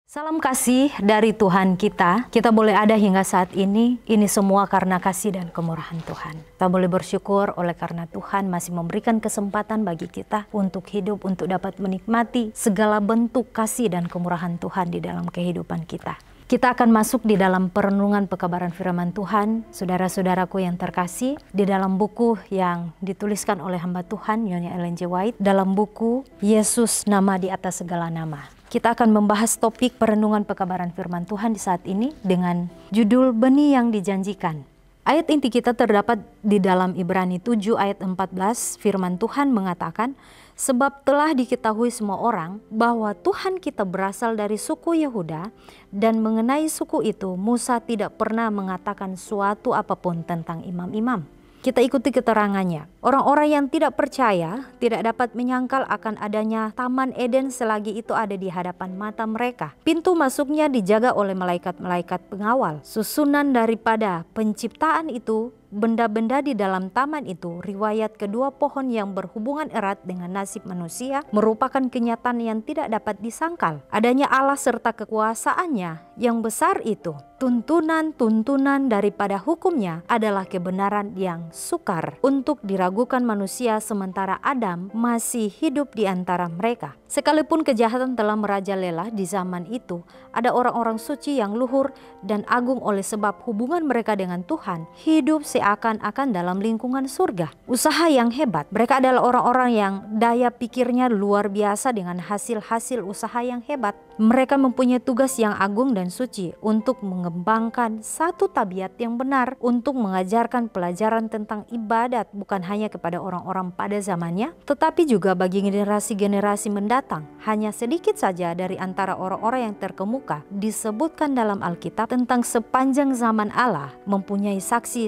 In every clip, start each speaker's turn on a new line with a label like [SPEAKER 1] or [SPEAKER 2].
[SPEAKER 1] Salam kasih dari Tuhan kita. Kita boleh ada hingga saat ini semua karena kasih dan kemurahan Tuhan. Kita boleh bersyukur oleh karena Tuhan masih memberikan kesempatan bagi kita untuk hidup, untuk dapat menikmati segala bentuk kasih dan kemurahan Tuhan di dalam kehidupan kita. Kita akan masuk di dalam perenungan pekabaran firman Tuhan, saudara-saudaraku yang terkasih, di dalam buku yang dituliskan oleh hamba Tuhan, Nyonya Ellen G. White, dalam buku Yesus Nama di Atas Segala Nama. Kita akan membahas topik perenungan pekabaran firman Tuhan di saat ini dengan judul Benih yang Dijanjikan. Ayat inti kita terdapat di dalam Ibrani 7 ayat 14, firman Tuhan mengatakan, sebab telah diketahui semua orang bahwa Tuhan kita berasal dari suku Yehuda, dan mengenai suku itu Musa tidak pernah mengatakan suatu apapun tentang imam-imam. Kita ikuti keterangannya. Orang-orang yang tidak percaya tidak dapat menyangkal akan adanya Taman Eden selagi itu ada di hadapan mata mereka. Pintu masuknya dijaga oleh malaikat-malaikat pengawal. Susunan daripada penciptaan itu, benda-benda di dalam taman itu, riwayat kedua pohon yang berhubungan erat dengan nasib manusia, merupakan kenyataan yang tidak dapat disangkal. Adanya Allah serta kekuasaannya yang besar itu, tuntunan-tuntunan daripada hukumnya adalah kebenaran yang sukar untuk diragukan manusia sementara Adam masih hidup di antara mereka. Sekalipun kejahatan telah merajalela di zaman itu, ada orang-orang suci yang luhur dan agung oleh sebab hubungan mereka dengan Tuhan hidup seakan-akan dalam lingkungan surga. Usaha yang hebat. Mereka adalah orang-orang yang daya pikirnya luar biasa dengan hasil-hasil usaha yang hebat. Mereka mempunyai tugas yang agung dan suci untuk mengembangkan satu tabiat yang benar, untuk mengajarkan pelajaran tentang ibadat bukan hanya kepada orang-orang pada zamannya, tetapi juga bagi generasi-generasi mendatang. Hanya sedikit saja dari antara orang-orang yang terkemuka disebutkan dalam Alkitab tentang sepanjang zaman Allah mempunyai saksi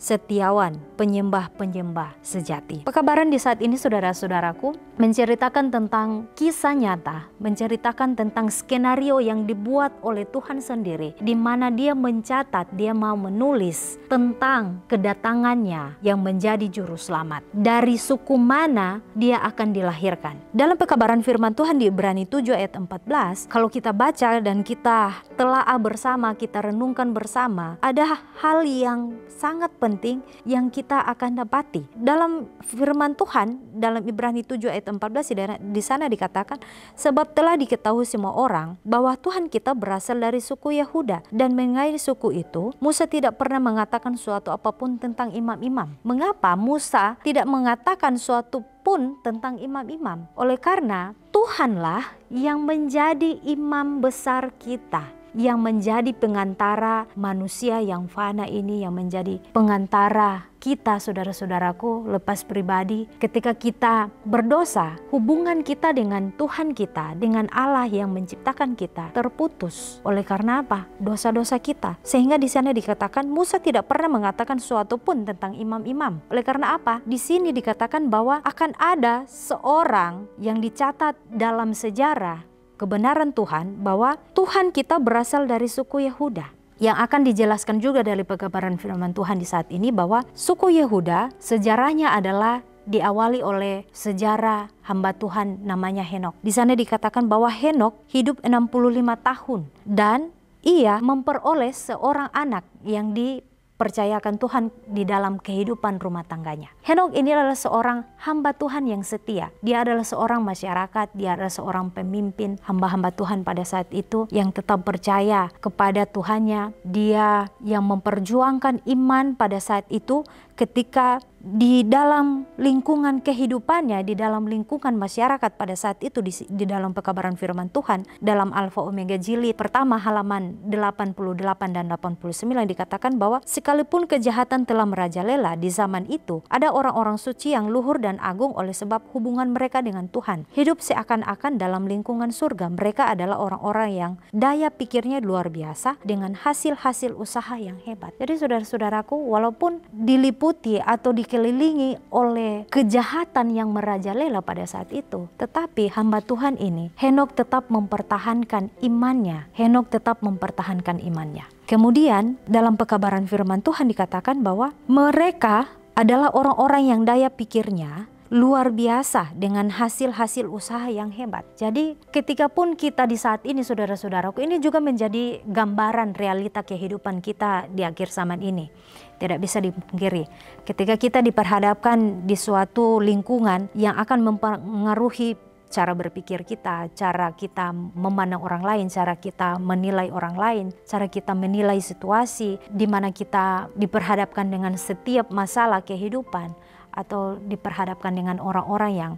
[SPEAKER 1] setiawan, penyembah-penyembah sejati. Pekabaran di saat ini, saudara-saudaraku, menceritakan tentang kisah nyata, menceritakan tentang skenario yang dibuat oleh Tuhan sendiri, di mana Dia mencatat, Dia mau menulis tentang kedatangannya yang menjadi juru selamat. Dari suku mana Dia akan dilahirkan. Dalam pekabaran firman Tuhan di Ibrani 7 ayat 14, kalau kita baca dan kita telaah bersama, kita renungkan bersama, ada hal yang sangat penting yang kita akan dapati. Dalam firman Tuhan, dalam Ibrani 7 ayat 14, di sana dikatakan, sebab telah diketahui semua orang bahwa Tuhan kita berasal dari suku Yehuda, dan mengenai suku itu Musa tidak pernah mengatakan suatu apapun tentang imam-imam. Mengapa Musa tidak mengatakan suatu pun tentang imam-imam? Oleh karena Tuhanlah yang menjadi imam besar kita, yang menjadi pengantara manusia yang fana ini, yang menjadi pengantara kita, saudara-saudaraku, lepas pribadi. Ketika kita berdosa, hubungan kita dengan Tuhan kita, dengan Allah yang menciptakan kita, terputus. Oleh karena apa? Dosa-dosa kita. Sehingga di sana dikatakan Musa tidak pernah mengatakan suatu pun tentang imam-imam. Oleh karena apa? Di sini dikatakan bahwa akan ada seorang yang dicatat dalam sejarah kebenaran Tuhan, bahwa Tuhan kita berasal dari suku Yehuda. Yang akan dijelaskan juga dari pekabaran firman Tuhan di saat ini, bahwa suku Yehuda sejarahnya adalah diawali oleh sejarah hamba Tuhan namanya Henok. Di sana dikatakan bahwa Henok hidup 65 tahun dan ia memperoleh seorang anak yang dipercayakan Tuhan di dalam kehidupan rumah tangganya. Henok ini adalah seorang hamba Tuhan yang setia. Dia adalah seorang masyarakat, dia adalah seorang pemimpin hamba-hamba Tuhan pada saat itu yang tetap percaya kepada Tuhannya. Dia yang memperjuangkan iman pada saat itu ketika di dalam lingkungan kehidupannya, di dalam lingkungan masyarakat pada saat itu, di dalam pekabaran firman Tuhan, dalam Alfa Omega Jilid pertama halaman 88 dan 89 dikatakan bahwa sekalipun kejahatan telah merajalela di zaman itu, ada orang-orang suci yang luhur dan agung oleh sebab hubungan mereka dengan Tuhan hidup seakan-akan dalam lingkungan surga. Mereka adalah orang-orang yang daya pikirnya luar biasa dengan hasil-hasil usaha yang hebat. Jadi saudara-saudaraku, walaupun diliputi atau dikelilingi oleh kejahatan yang merajalela pada saat itu, tetapi hamba Tuhan ini, Henok, tetap mempertahankan imannya. Henok tetap mempertahankan imannya. Kemudian dalam pekabaran firman Tuhan dikatakan bahwa mereka adalah orang-orang yang daya pikirnya luar biasa dengan hasil-hasil usaha yang hebat. Jadi ketika pun kita di saat ini saudara-saudaraku, ini juga menjadi gambaran realita kehidupan kita di akhir zaman ini. Tidak bisa dipungkiri, ketika kita diperhadapkan di suatu lingkungan yang akan mempengaruhi cara berpikir kita, cara kita memandang orang lain, cara kita menilai orang lain, cara kita menilai situasi di mana kita diperhadapkan dengan setiap masalah kehidupan atau diperhadapkan dengan orang-orang yang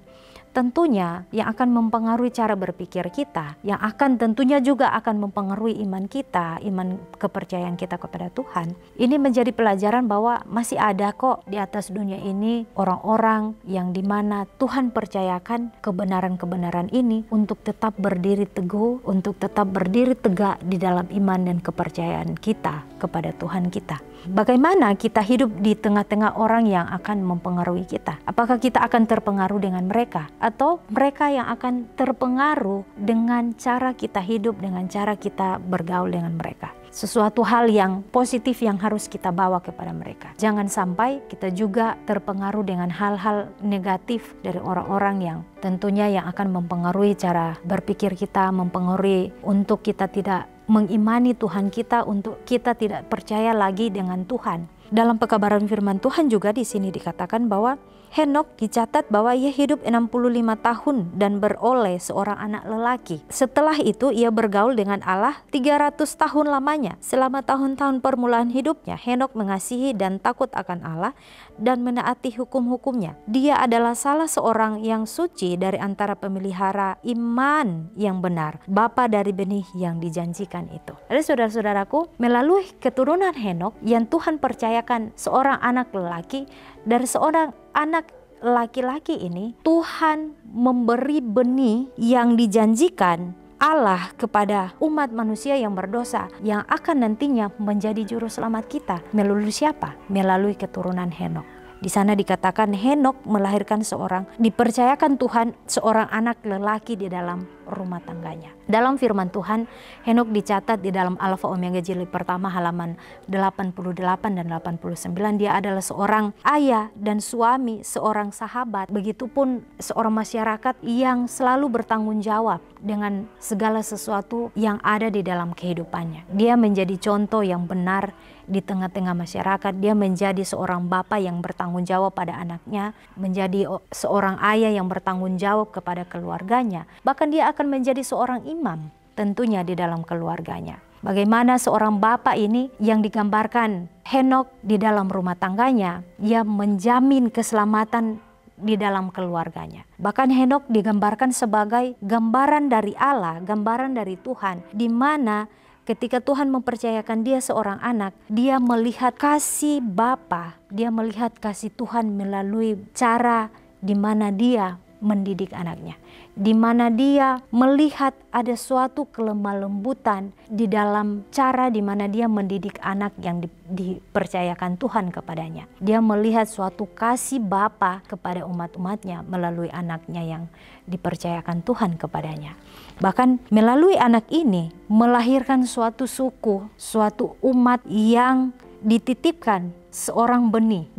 [SPEAKER 1] tentunya yang akan mempengaruhi cara berpikir kita, yang akan tentunya juga akan mempengaruhi iman kita, iman kepercayaan kita kepada Tuhan. Ini menjadi pelajaran bahwa masih ada kok di atas dunia ini orang-orang yang dimana Tuhan percayakan kebenaran-kebenaran ini untuk tetap berdiri teguh, untuk tetap berdiri tegak di dalam iman dan kepercayaan kita kepada Tuhan kita. Bagaimana kita hidup di tengah-tengah orang yang akan mempengaruhi kita? Apakah kita akan terpengaruh dengan mereka? Atau mereka yang akan terpengaruh dengan cara kita hidup, dengan cara kita bergaul dengan mereka? Sesuatu hal yang positif yang harus kita bawa kepada mereka. Jangan sampai kita juga terpengaruh dengan hal-hal negatif dari orang-orang yang tentunya yang akan mempengaruhi cara berpikir kita, mempengaruhi untuk kita tidak mengimani Tuhan kita, untuk kita tidak percaya lagi dengan Tuhan. Dalam pekabaran firman Tuhan juga di sini dikatakan bahwa Henok dicatat bahwa ia hidup 65 tahun dan beroleh seorang anak lelaki. Setelah itu ia bergaul dengan Allah 300 tahun lamanya. Selama tahun-tahun permulaan hidupnya, Henok mengasihi dan takut akan Allah dan menaati hukum-hukumnya. Dia adalah salah seorang yang suci dari antara pemelihara iman yang benar, bapa dari benih yang dijanjikan itu. Jadi saudara-saudaraku, melalui keturunan Henok yang Tuhan percayakan seorang anak lelaki, dari seorang anak laki-laki ini Tuhan memberi benih yang dijanjikan Allah kepada umat manusia yang berdosa, yang akan nantinya menjadi juru selamat kita. Melalui siapa? Melalui keturunan Henok. Di sana dikatakan Henok melahirkan dipercayakan Tuhan seorang anak lelaki di dalam rumah tangganya. Dalam firman Tuhan, Henok dicatat di dalam Alfa Omega jilid pertama halaman 88 dan 89. Dia adalah seorang ayah dan suami, seorang sahabat, begitupun seorang masyarakat yang selalu bertanggung jawab dengan segala sesuatu yang ada di dalam kehidupannya. Dia menjadi contoh yang benar di tengah-tengah masyarakat. Dia menjadi seorang bapa yang bertanggung jawab pada anaknya, menjadi seorang ayah yang bertanggung jawab kepada keluarganya. Bahkan dia akan menjadi seorang imam tentunya di dalam keluarganya. Bagaimana seorang bapa ini yang digambarkan Henok di dalam rumah tangganya, ia menjamin keselamatan di dalam keluarganya. Bahkan Henok digambarkan sebagai gambaran dari Allah, gambaran dari Tuhan, di mana ketika Tuhan mempercayakan dia seorang anak, dia melihat kasih Bapa, dia melihat kasih Tuhan melalui cara di mana dia mendidik anaknya, di mana dia melihat ada suatu kelemah lembutan di dalam cara di mana dia mendidik anak yang dipercayakan Tuhan kepadanya. Dia melihat suatu kasih Bapa kepada umat-umatnya melalui anaknya yang dipercayakan Tuhan kepadanya. Bahkan melalui anak ini melahirkan suatu suku, suatu umat yang dititipkan seorang benih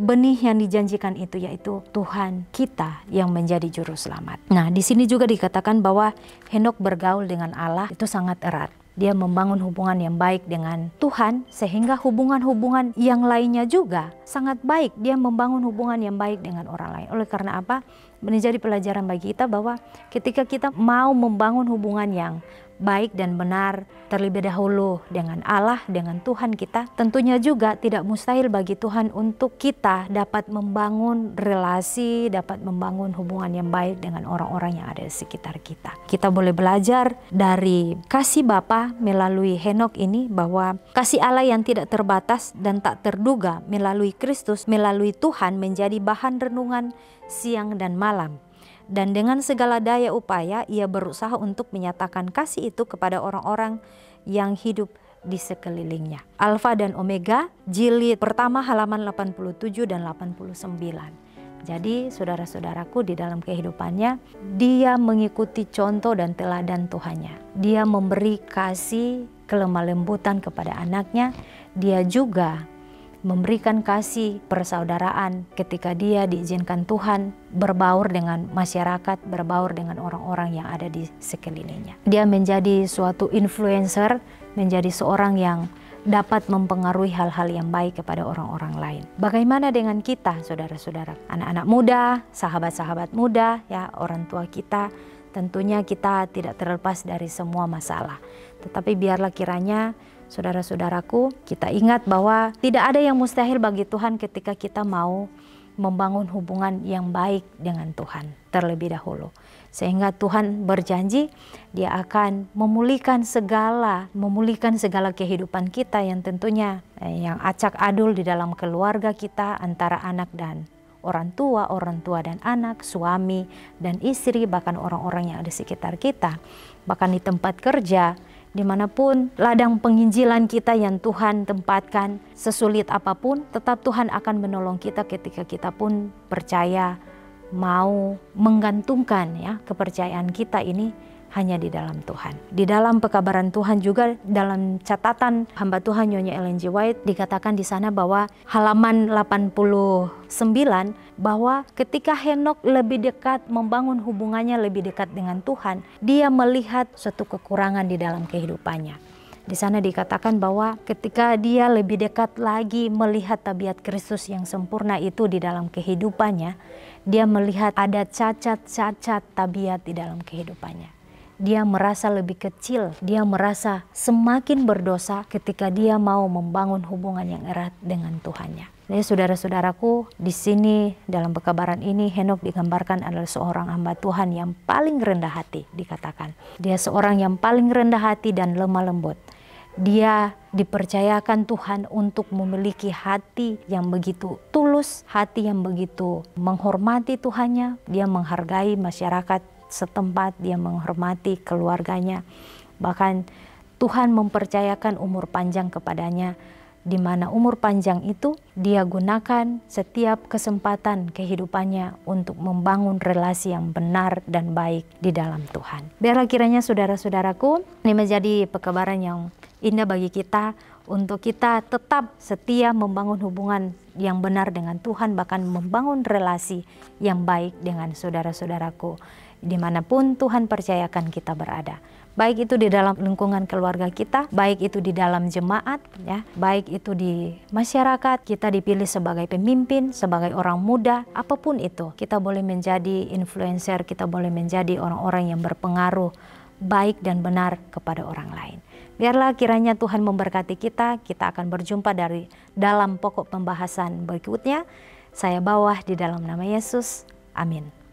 [SPEAKER 1] yang dijanjikan itu, yaitu Tuhan kita yang menjadi juru selamat. Nah, di sini juga dikatakan bahwa Henok bergaul dengan Allah itu sangat erat. Dia membangun hubungan yang baik dengan Tuhan, sehingga hubungan-hubungan yang lainnya juga sangat baik. Dia membangun hubungan yang baik dengan orang lain. Oleh karena apa? Menjadi pelajaran bagi kita bahwa ketika kita mau membangun hubungan yang baik dan benar terlebih dahulu dengan Allah, dengan Tuhan kita, tentunya juga tidak mustahil bagi Tuhan untuk kita dapat membangun relasi, dapat membangun hubungan yang baik dengan orang-orang yang ada di sekitar kita. Kita boleh belajar dari kasih Bapa melalui Henok ini, bahwa kasih Allah yang tidak terbatas dan tak terduga melalui Kristus, melalui Tuhan, menjadi bahan renungan siang dan malam. Dan dengan segala daya upaya ia berusaha untuk menyatakan kasih itu kepada orang-orang yang hidup di sekelilingnya. Alfa dan Omega jilid pertama halaman 87 dan 89. Jadi saudara-saudaraku, di dalam kehidupannya dia mengikuti contoh dan teladan Tuhannya. Dia memberi kasih kelemah lembutan kepada anaknya. Dia juga memberikan kasih persaudaraan ketika dia diizinkan Tuhan berbaur dengan masyarakat, berbaur dengan orang-orang yang ada di sekelilingnya. Dia menjadi suatu influencer, menjadi seorang yang dapat mempengaruhi hal-hal yang baik kepada orang-orang lain. Bagaimana dengan kita, saudara-saudara? Anak-anak muda, sahabat-sahabat muda, ya, orang tua kita, tentunya kita tidak terlepas dari semua masalah. Tetapi biarlah kiranya, saudara-saudaraku, kita ingat bahwa tidak ada yang mustahil bagi Tuhan ketika kita mau membangun hubungan yang baik dengan Tuhan terlebih dahulu. Sehingga Tuhan berjanji Dia akan memulihkan segala kehidupan kita yang tentunya yang acak adul di dalam keluarga kita antara anak dan orang tua dan anak, suami dan istri, bahkan orang-orang yang ada di sekitar kita, bahkan di tempat kerja, dimanapun ladang penginjilan kita yang Tuhan tempatkan, sesulit apapun, tetap Tuhan akan menolong kita ketika kita pun percaya, mau menggantungkan ya kepercayaan kita ini hanya di dalam Tuhan. Di dalam pekabaran Tuhan juga, dalam catatan hamba Tuhan Nyonya Ellen G. White, dikatakan di sana bahwa halaman 89 bahwa ketika Henokh lebih dekat membangun hubungannya lebih dekat dengan Tuhan, dia melihat suatu kekurangan di dalam kehidupannya. Di sana dikatakan bahwa ketika dia lebih dekat lagi melihat tabiat Kristus yang sempurna itu di dalam kehidupannya, dia melihat ada cacat-cacat tabiat di dalam kehidupannya. Dia merasa lebih kecil, dia merasa semakin berdosa ketika dia mau membangun hubungan yang erat dengan Tuhannya. Jadi saudara-saudaraku, di sini dalam pekabaran ini Henokh digambarkan adalah seorang hamba Tuhan yang paling rendah hati, dikatakan. Dia seorang yang paling rendah hati dan lemah lembut. Dia dipercayakan Tuhan untuk memiliki hati yang begitu tulus, hati yang begitu menghormati Tuhannya. Dia menghargai masyarakat setempat, dia menghormati keluarganya. Bahkan Tuhan mempercayakan umur panjang kepadanya, di mana umur panjang itu dia gunakan setiap kesempatan kehidupannya untuk membangun relasi yang benar dan baik di dalam Tuhan. Biarlah kiranya saudara-saudaraku, ini menjadi pekabaran yang indah bagi kita untuk kita tetap setia membangun hubungan yang benar dengan Tuhan, bahkan membangun relasi yang baik dengan saudara-saudaraku dimanapun Tuhan percayakan kita berada. Baik itu di dalam lingkungan keluarga kita, baik itu di dalam jemaat, ya, baik itu di masyarakat, kita dipilih sebagai pemimpin, sebagai orang muda, apapun itu. Kita boleh menjadi influencer, kita boleh menjadi orang-orang yang berpengaruh baik dan benar kepada orang lain. Biarlah kiranya Tuhan memberkati kita akan berjumpa dari dalam pokok pembahasan berikutnya. Saya bawa di dalam nama Yesus, amin.